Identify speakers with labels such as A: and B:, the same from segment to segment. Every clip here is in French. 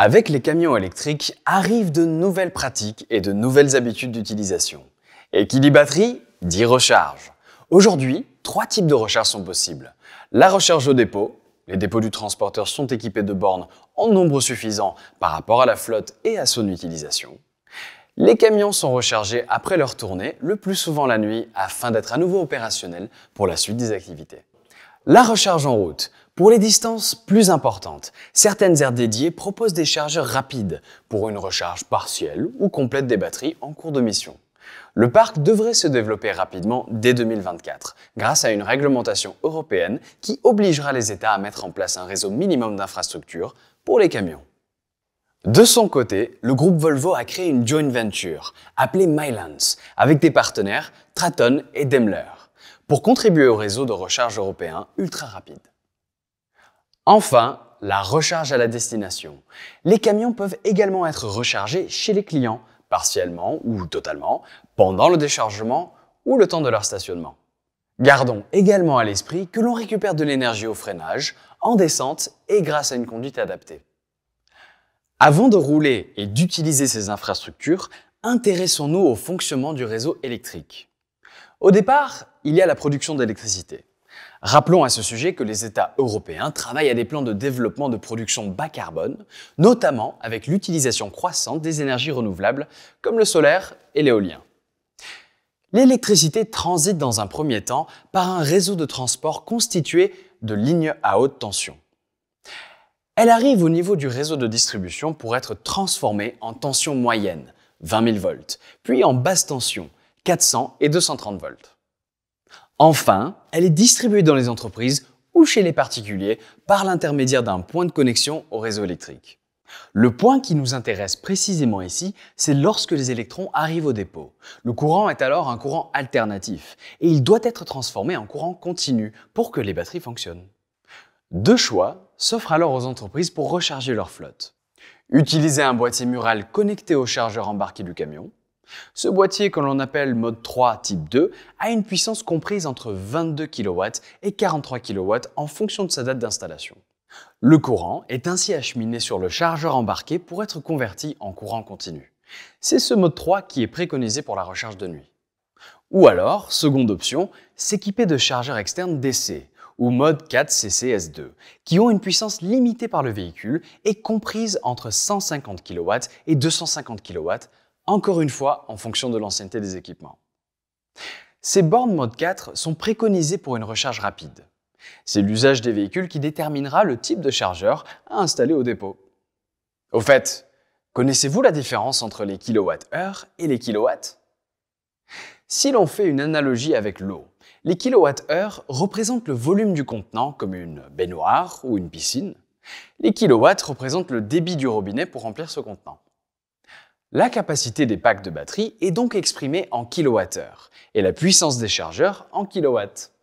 A: Avec les camions électriques arrivent de nouvelles pratiques et de nouvelles habitudes d'utilisation. Et qui dit batterie, dit recharge. Aujourd'hui, 3 types de recharge sont possibles. La recharge au dépôt. Les dépôts du transporteur sont équipés de bornes en nombre suffisant par rapport à la flotte et à son utilisation. Les camions sont rechargés après leur tournée, le plus souvent la nuit, afin d'être à nouveau opérationnels pour la suite des activités. La recharge en route. Pour les distances plus importantes, certaines aires dédiées proposent des chargeurs rapides pour une recharge partielle ou complète des batteries en cours de mission. Le parc devrait se développer rapidement dès 2024 grâce à une réglementation européenne qui obligera les États à mettre en place un réseau minimum d'infrastructures pour les camions. De son côté, le groupe Volvo a créé une joint venture appelée Milans avec des partenaires Traton et Daimler pour contribuer au réseau de recharge européen ultra rapide. Enfin, la recharge à la destination. Les camions peuvent également être rechargés chez les clients, partiellement ou totalement, pendant le déchargement ou le temps de leur stationnement. Gardons également à l'esprit que l'on récupère de l'énergie au freinage, en descente et grâce à une conduite adaptée. Avant de rouler et d'utiliser ces infrastructures, intéressons-nous au fonctionnement du réseau électrique. Au départ, il y a la production d'électricité. Rappelons à ce sujet que les États européens travaillent à des plans de développement de production bas carbone, notamment avec l'utilisation croissante des énergies renouvelables comme le solaire et l'éolien. L'électricité transite dans un premier temps par un réseau de transport constitué de lignes à haute tension. Elle arrive au niveau du réseau de distribution pour être transformée en tension moyenne, 20 000 volts, puis en basse tension, 400 et 230 volts. Enfin, elle est distribuée dans les entreprises ou chez les particuliers par l'intermédiaire d'un point de connexion au réseau électrique. Le point qui nous intéresse précisément ici, c'est lorsque les électrons arrivent au dépôt. Le courant est alors un courant alternatif et il doit être transformé en courant continu pour que les batteries fonctionnent. Deux choix s'offrent alors aux entreprises pour recharger leur flotte. Utiliser un boîtier mural connecté au chargeur embarqué du camion. Ce boîtier, que l'on appelle mode 3 type 2, a une puissance comprise entre 22 kW et 43 kW en fonction de sa date d'installation. Le courant est ainsi acheminé sur le chargeur embarqué pour être converti en courant continu. C'est ce mode 3 qui est préconisé pour la recharge de nuit. Ou alors, seconde option, s'équiper de chargeurs externes DC ou mode 4 CCS2, qui ont une puissance limitée par le véhicule et comprise entre 150 kW et 250 kW, encore une fois en fonction de l'ancienneté des équipements. Ces bornes mode 4 sont préconisées pour une recharge rapide. C'est l'usage des véhicules qui déterminera le type de chargeur à installer au dépôt. Au fait, connaissez-vous la différence entre les kWh et les kilowatts? Si l'on fait une analogie avec l'eau, les kWh représentent le volume du contenant comme une baignoire ou une piscine. Les kilowatts représentent le débit du robinet pour remplir ce contenant. La capacité des packs de batterie est donc exprimée en kWh et la puissance des chargeurs en kilowatts.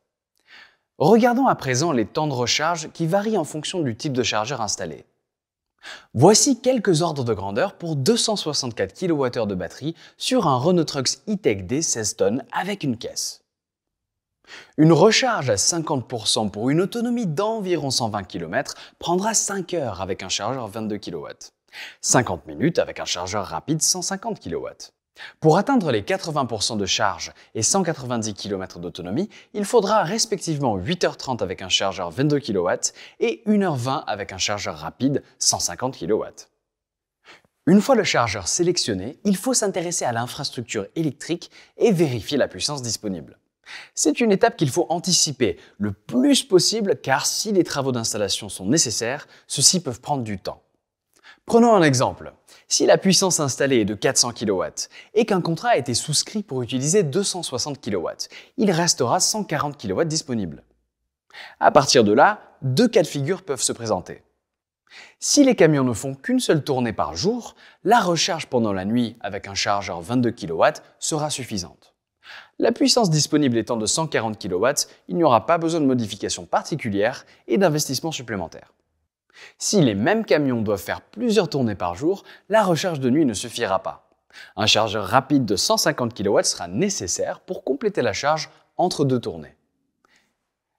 A: Regardons à présent les temps de recharge qui varient en fonction du type de chargeur installé. Voici quelques ordres de grandeur pour 264 kWh de batterie sur un Renault Trucks E-Tech D 16 tonnes avec une caisse. Une recharge à 50% pour une autonomie d'environ 120 km prendra 5 heures avec un chargeur 22 kW. 50 minutes avec un chargeur rapide 150 kW. Pour atteindre les 80% de charge et 190 km d'autonomie, il faudra respectivement 8h30 avec un chargeur 22 kW et 1h20 avec un chargeur rapide 150 kW. Une fois le chargeur sélectionné, il faut s'intéresser à l'infrastructure électrique et vérifier la puissance disponible. C'est une étape qu'il faut anticiper le plus possible car si les travaux d'installation sont nécessaires, ceux-ci peuvent prendre du temps. Prenons un exemple. Si la puissance installée est de 400 kW et qu'un contrat a été souscrit pour utiliser 260 kW, il restera 140 kW disponibles. À partir de là, deux cas de figure peuvent se présenter. Si les camions ne font qu'une seule tournée par jour, la recharge pendant la nuit avec un chargeur 22 kW sera suffisante. La puissance disponible étant de 140 kW, il n'y aura pas besoin de modifications particulières et d'investissements supplémentaires. Si les mêmes camions doivent faire plusieurs tournées par jour, la recharge de nuit ne suffira pas. Un chargeur rapide de 150 kW sera nécessaire pour compléter la charge entre deux tournées.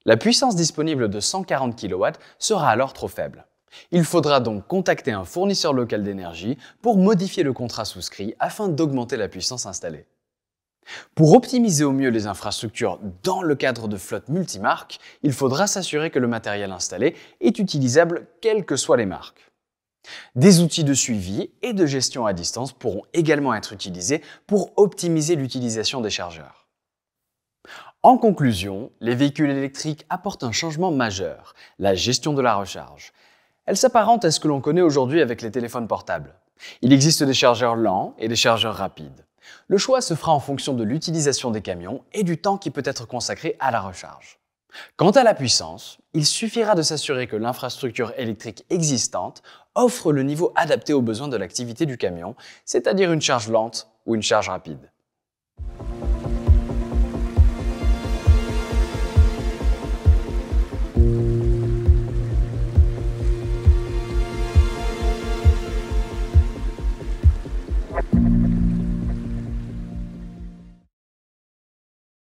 A: La puissance disponible de 140 kW sera alors trop faible. Il faudra donc contacter un fournisseur local d'énergie pour modifier le contrat souscrit afin d'augmenter la puissance installée. Pour optimiser au mieux les infrastructures dans le cadre de flottes multimarques, il faudra s'assurer que le matériel installé est utilisable quelles que soient les marques. Des outils de suivi et de gestion à distance pourront également être utilisés pour optimiser l'utilisation des chargeurs. En conclusion, les véhicules électriques apportent un changement majeur, la gestion de la recharge. Elle s'apparente à ce que l'on connaît aujourd'hui avec les téléphones portables. Il existe des chargeurs lents et des chargeurs rapides. Le choix se fera en fonction de l'utilisation des camions et du temps qui peut être consacré à la recharge. Quant à la puissance, il suffira de s'assurer que l'infrastructure électrique existante offre le niveau adapté aux besoins de l'activité du camion, c'est-à-dire une charge lente ou une charge rapide.